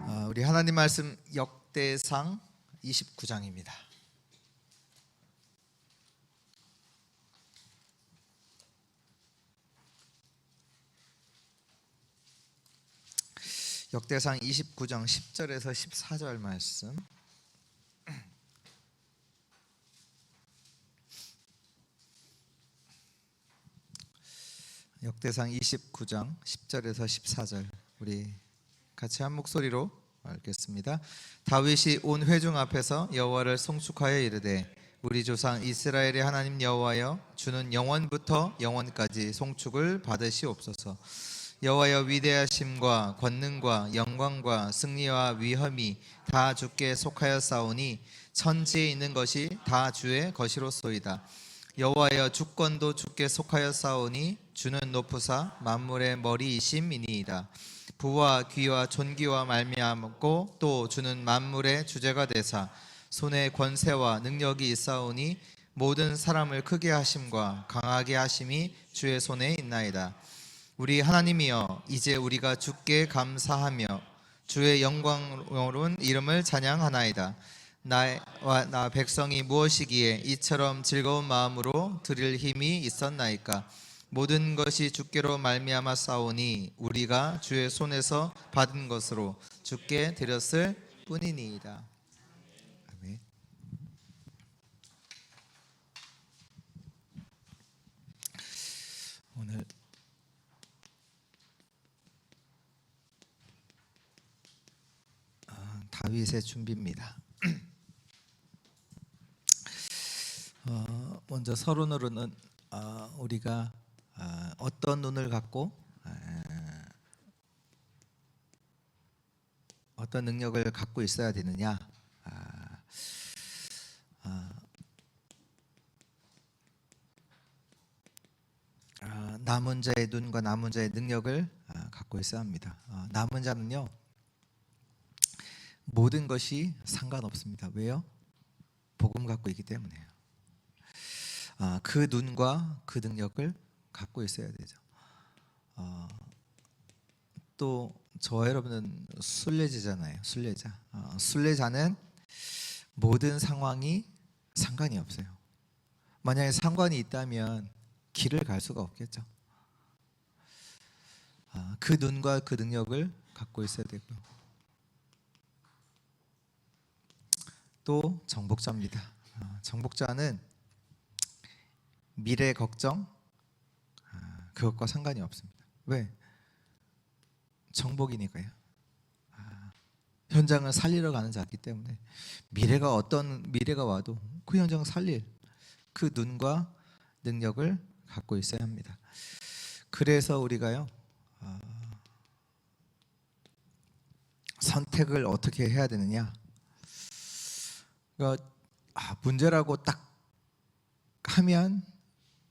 우리 하나님 말씀 역대상 29장입니다. 역대상 29장 10절에서 14절 말씀. 역대상 29장 10절에서 14절 우리 같이 한 목소리로 읽겠습니다. 다윗이 온 회중 앞에서 여호와를 송축하여 이르되 우리 조상 이스라엘의 하나님 여호와여, 주는 영원부터 영원까지 송축을 받으시옵소서. 여호와여, 위대하심과 권능과 영광과 승리와 위엄이 다 주께 속하였사오니 천지에 있는 것이 다 주의 것이로소이다. 여호와여, 주권도 주께 속하였사오니 주는 높으사 만물의 머리이심이니이다. 부와 귀와 존귀와 말미암고 또 주는 만물의 주제가 되사 손에 권세와 능력이 있사오니 모든 사람을 크게 하심과 강하게 하심이 주의 손에 있나이다. 우리 하나님이여, 이제 우리가 주께 감사하며 주의 영광로운 이름을 찬양하나이다. 나 백성이 무엇이기에 이처럼 즐거운 마음으로 드릴 힘이 있었나이까? 모든 것이 주께로 말미암아 싸우니 우리가 주의 손에서 받은 것으로 주께 드렸을 뿐이니이다. 아멘. 오늘 다윗의 준비입니다. 먼저 서론으로는 우리가 어떤 눈을 갖고 어떤 능력을 갖고 있어야 되느냐, 남은 자의 눈과 남은 자의 능력을 갖고 있어야 합니다. 남은 자는요, 모든 것이 상관없습니다. 왜요? 복음 갖고 있기 때문에요. 그 눈과 그 능력을 갖고 있어야 되죠. 또 저와 여러분은 순례자잖아요. 순례자. 순례자는 모든 상황이 상관이 없어요. 만약에 상관이 있다면 길을 갈 수가 없겠죠. 그 눈과 그 능력을 갖고 있어야 되고요. 또 정복자입니다. 정복자는 미래 걱정 그것과 상관이 없습니다. 왜? 정복이니까요. 현장을 살리러 가는 자이기 때문에 미래가 어떤 미래가 와도 그 현장을 살릴 그 눈과 능력을 갖고 있어야 합니다. 그래서 우리가요, 선택을 어떻게 해야 되느냐? 그러니까 문제라고 딱 하면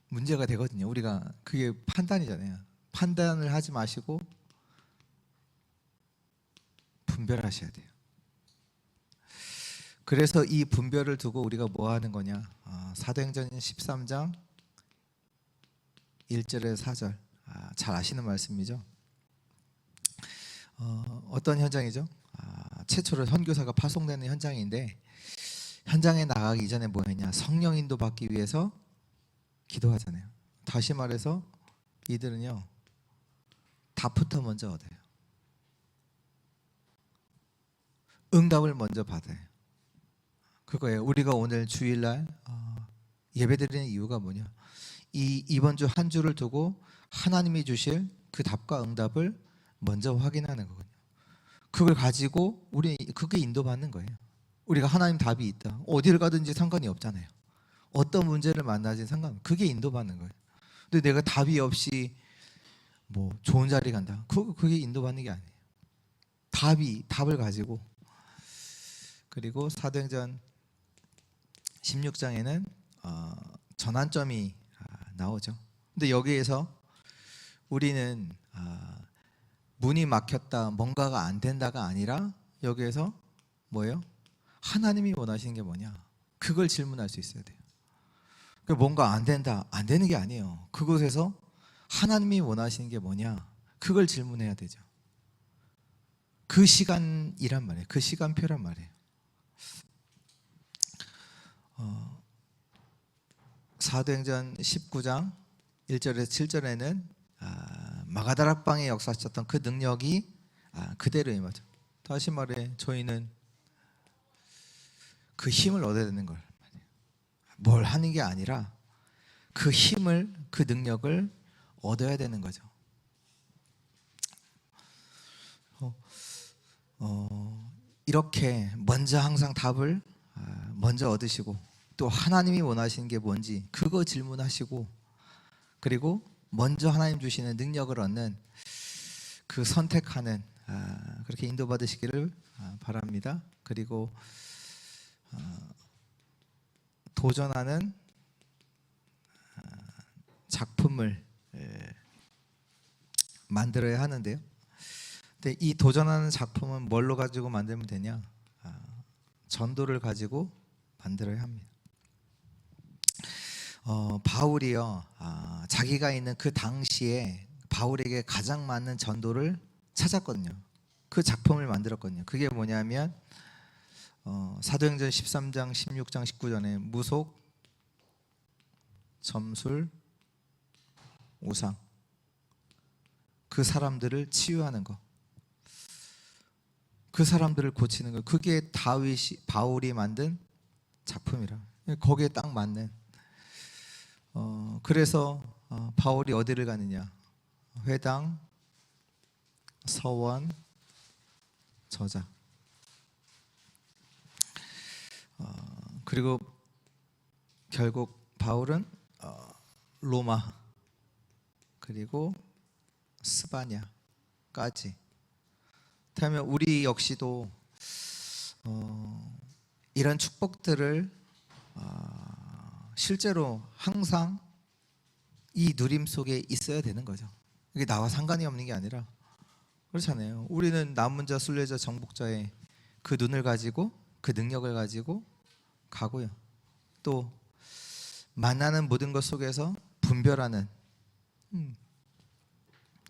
문제가 되거든요. 우리가 그게 판단이잖아요. 판단을 하지 마시고 분별하셔야 돼요. 그래서 이 분별을 두고 우리가 뭐 하는 거냐? 사도행전 13장 1절에서 4절 잘 아시는 말씀이죠. 어떤 현장이죠? 최초로 선교사가 파송되는 현장인데, 현장에 나가기 이전에 뭐 했냐? 성령 인도 받기 위해서 기도하잖아요. 다시 말해서 이들은요, 답부터 먼저 얻어요. 응답을 먼저 받아요. 그거예요. 우리가 오늘 주일날 예배드리는 이유가 뭐냐? 이번 주 한 주를 두고 하나님이 주실 그 답과 응답을 먼저 확인하는 거거든요. 그걸 가지고 우리 그게 인도받는 거예요. 우리가 하나님 답이 있다. 어디를 가든지 상관이 없잖아요. 어떤 문제를 만나지 상관. 그게 인도받는 거예요. 근데 내가 답이 없이 뭐 좋은 자리 간다. 그게 인도받는 게 아니에요. 답을 가지고. 그리고 사도행전 16장에는 전환점이 나오죠. 근데 여기에서 우리는 문이 막혔다, 뭔가가 안 된다가 아니라 여기에서 뭐예요? 하나님이 원하시는 게 뭐냐? 그걸 질문할 수 있어야 돼요. 뭔가 안 된다, 안 되는 게 아니에요. 그곳에서 하나님이 원하시는 게 뭐냐? 그걸 질문해야 되죠. 그 시간이란 말이에요. 그 시간표란 말이에요. 사도행전 19장 1절에서 7절에는 마가다락방에 역사하셨던 그 능력이 그대로 임하죠. 다시 말해 저희는 그 힘을 얻어야 되는 걸, 뭘 하는 게 아니라 그 힘을, 그 능력을 얻어야 되는 거죠. 이렇게 먼저 항상 답을 먼저 얻으시고, 또 하나님이 원하시는 게 뭔지 그거 질문하시고, 그리고 먼저 하나님 주시는 능력을 얻는 그 선택하는, 그렇게 인도받으시기를 바랍니다. 그리고 도전하는 작품을 만들어야 하는데요. 근데 이 도전하는 작품은 뭘로 가지고 만들면 되냐? 전도를 가지고 만들어야 합니다. 바울이요, 자기가 있는 그 당시에 바울에게 가장 맞는 전도를 찾았거든요. 그 작품을 만들었거든요. 그게 뭐냐면 사도행전 13장 16장 19절에 무속, 점술, 우상, 그 사람들을 치유하는 거, 그 사람들을 고치는 거, 그게 바울이 만든 작품이라. 거기에 딱 맞는. 그래서 바울이 어디를 가느냐? 회당, 서원, 저자. 그리고 결국 바울은 로마, 그리고 스바냐까지. 그렇다면 우리 역시도 이런 축복들을 실제로 항상 이 누림 속에 있어야 되는 거죠. 이게 나와 상관이 없는 게 아니라, 그렇잖아요. 우리는 남은 자, 순례자, 정복자의 그 눈을 가지고, 그 능력을 가지고 가고요. 또 만나는 모든 것 속에서 분별하는,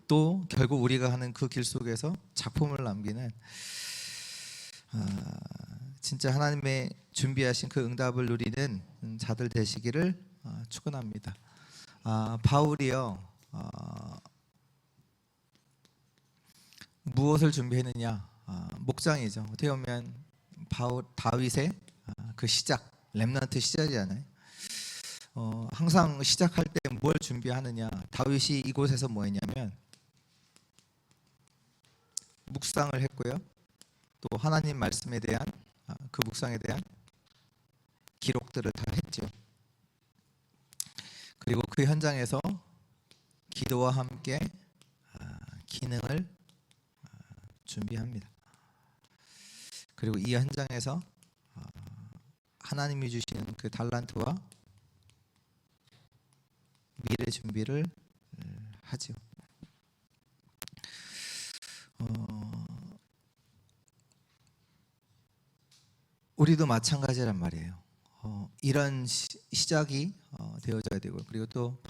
또 결국 우리가 하는 그 길 속에서 작품을 남기는, 진짜 하나님의 준비하신 그 응답을 누리는 자들 되시기를 축원합니다. 바울이요, 무엇을 준비했느냐? 목장이죠. 어떻게 보면 다윗의 그 시작, 렘넌트 시작이잖아요. 항상 시작할 때 뭘 준비하느냐? 다윗이 이곳에서 뭐 했냐면 묵상을 했고요. 또 하나님 말씀에 대한, 그 묵상에 대한 기록들을 다 했죠. 그리고 그 현장에서 기도와 함께 기능을 준비합니다. 그리고 이 현장에서 하나님이 주시는 그 달란트와 미래 준비를 하죠. 우리도 마찬가지란 말이에요. 이런 시작이 되어져야 되고, 그리고 또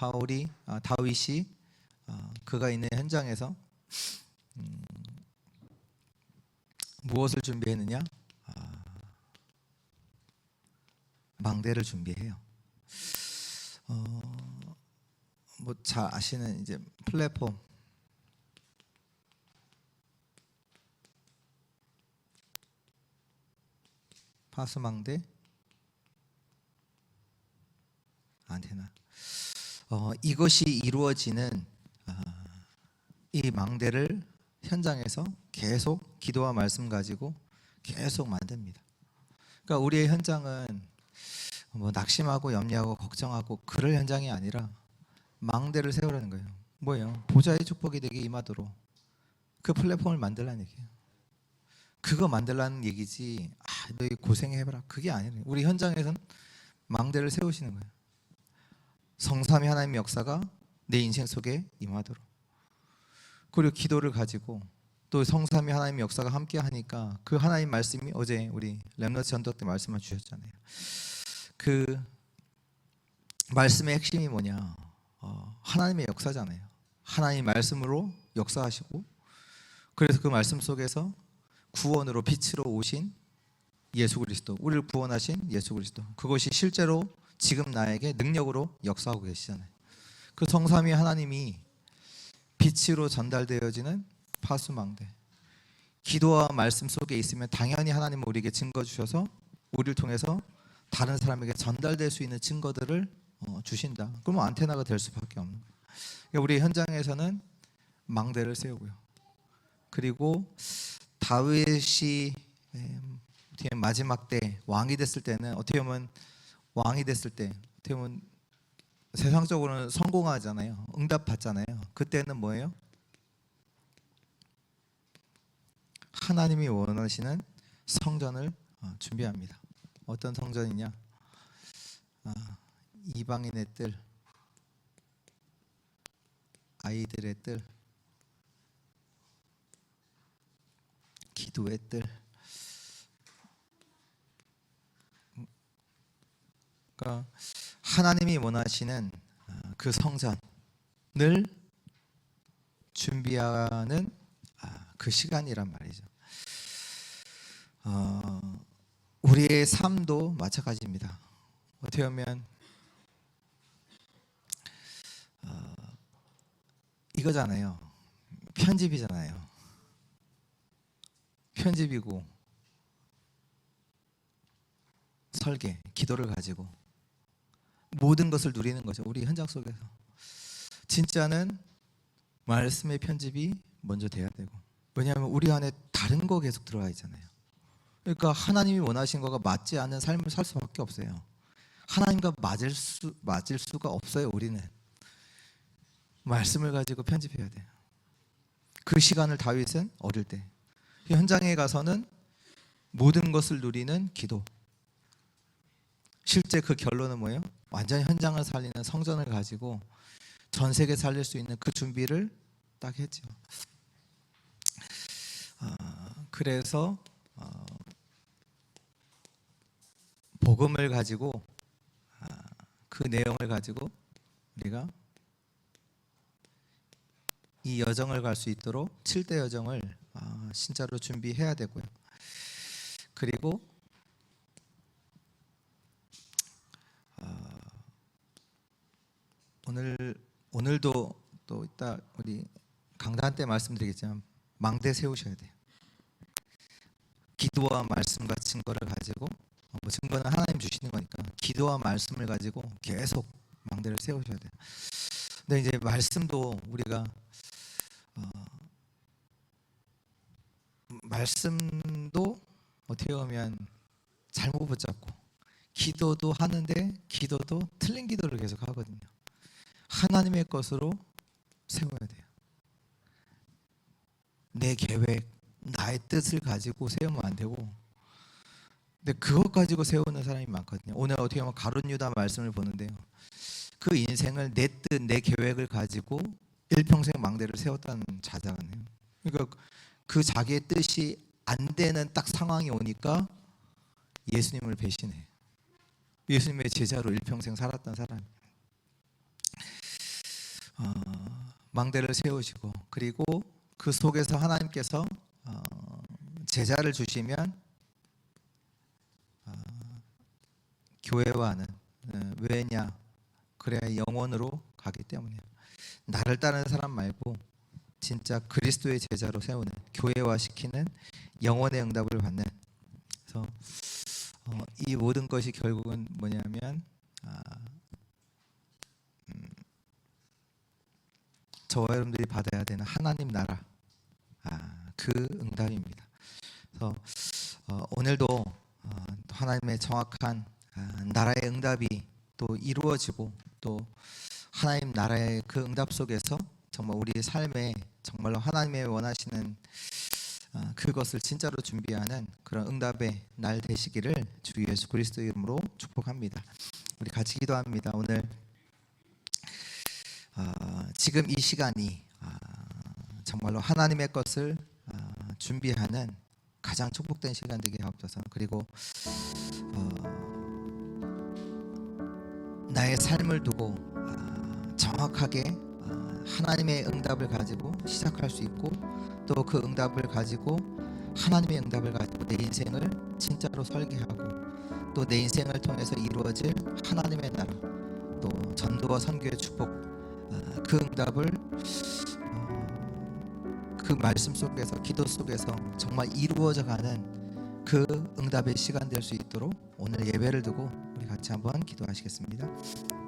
다윗이 그가 있는 현장에서 무엇을 준비했느냐? 망대를 준비해요. 뭐 잘 아시는 이제 플랫폼, 파수망대, 안테나. 이것이 이루어지는 이 망대를 현장에서 계속 기도와 말씀 가지고 계속 만듭니다. 그러니까 우리의 현장은 뭐 낙심하고 염려하고 걱정하고 그럴 현장이 아니라 망대를 세우라는 거예요. 뭐예요? 보좌의 축복이 되게 임하도록 그 플랫폼을 만들라는 얘기예요. 그거 만들라는 얘기지, 너희 고생해봐라, 그게 아니에요. 우리 현장에서는 망대를 세우시는 거예요. 성삼위 하나님의 역사가 내 인생 속에 임하도록. 그리고 기도를 가지고 또 성삼위 하나님의 역사가 함께 하니까 그 하나님 말씀이, 어제 우리 렘넌트 전도 때 말씀을 주셨잖아요. 그 말씀의 핵심이 뭐냐? 하나님의 역사잖아요. 하나님 말씀으로 역사하시고, 그래서 그 말씀 속에서 구원으로 빛으로 오신 예수 그리스도, 우리를 구원하신 예수 그리스도, 그것이 실제로 지금 나에게 능력으로 역사하고 계시잖아요. 그 성삼위 하나님이 빛으로 전달되어지는 파수망대, 기도와 말씀 속에 있으면 당연히 하나님은 우리에게 증거 주셔서 우리를 통해서 다른 사람에게 전달될 수 있는 증거들을 주신다. 그러면 안테나가 될 수밖에 없는 거예요. 그러니까 우리 현장에서는 망대를 세우고요. 그리고 다윗이 마지막 때 왕이 됐을 때는 어떻게 보면 왕이 됐을 때 어떻게 보면 세상적으로는 성공하잖아요. 응답 받잖아요. 그때는 뭐예요? 하나님이 원하시는 성전을 준비합니다. 어떤 성전이냐? 이방인의 뜰, 아이들의 뜰, 기도의 뜰. 그러니까 하나님이 원하시는 그 성전을 준비하는 그 시간이란 말이죠. 우리의 삶도 마찬가지입니다. 어떻게 보면 이거잖아요. 편집이잖아요. 편집이고 설계, 기도를 가지고 모든 것을 누리는 거죠. 우리 현장 속에서 진짜는 말씀의 편집이 먼저 돼야 되고, 왜냐하면 우리 안에 다른 거 계속 들어가 있잖아요. 그러니까 하나님이 원하신 거가 맞지 않는 삶을 살 수밖에 없어요. 하나님과 맞을 수가 없어요. 우리는 말씀을 가지고 편집해야 돼요. 그 시간을 다윗은 어릴 때 현장에 가서는 모든 것을 누리는 기도. 실제 그 결론은 뭐예요? 완전히 현장을 살리는 성전을 가지고 전 세계 살릴 수 있는 그 준비를 딱 했죠. 그래서 복음을 가지고 그 내용을 가지고 우리가 이 여정을 갈 수 있도록 7대 여정을 진짜로 준비해야 되고요. 그리고 오늘도 또 이따 우리 강단 때 말씀드리겠지만 망대 세우셔야 돼요. 기도와 말씀과 증거를 가지고, 증거는 하나님 주시는 거니까 기도와 말씀을 가지고 계속 망대를 세우셔야 돼요. 근데 이제 말씀도 우리가 말씀도 어떻게 보면 잘못 붙잡고, 기도도 하는데 기도도 틀린 기도를 계속 하거든요. 하나님의 것으로 세워야 돼요. 내 계획, 나의 뜻을 가지고 세우면 안 되고, 근데 그것 가지고 세우는 사람이 많거든요. 오늘 어떻게 보면 가룟 유다 말씀을 보는데요, 그 인생을 내 뜻, 내 계획을 가지고 일평생 망대를 세웠다는 자자가네요. 그러니까 그 자기의 뜻이 안 되는 딱 상황이 오니까 예수님을 배신해. 예수님의 제자로 일평생 살았던 사람. 망대를 세우시고, 그리고 그 속에서 하나님께서 제자를 주시면 교회와는 왜냐? 그래야 영원으로 가기 때문이에요. 나를 따르는 사람 말고 진짜 그리스도의 제자로 세우는, 교회화 시키는 영원의 응답을 받는. 그래서 이 모든 것이 결국은 뭐냐면 저와 여러분들이 받아야 되는 하나님 나라, 그 응답입니다. 그래서 오늘도 하나님의 정확한 나라의 응답이 또 이루어지고, 또 하나님 나라의 그 응답 속에서 정말 우리 삶에 정말로 하나님의 원하시는 그것을 진짜로 준비하는 그런 응답의 날 되시기를 주 예수 그리스도 이름으로 축복합니다. 우리 같이 기도합니다. 오늘 지금 이 시간이 정말로 하나님의 것을 준비하는 가장 축복된 시간 되게 하옵소서. 그리고 나의 삶을 두고 정확하게 하나님의 응답을 가지고 시작할 수 있고, 또 그 응답을 가지고 하나님의 응답을 가지고 내 인생을 진짜로 설계하고 또 내 인생을 통해서 이루어질 하나님의 나라, 또 전도와 선교의 축복, 그 응답을 그 말씀 속에서, 기도 속에서 정말 이루어져 가는 그 응답의 시간 될 수 있도록 오늘 예배를 두고 우리 같이 한번 기도하시겠습니다.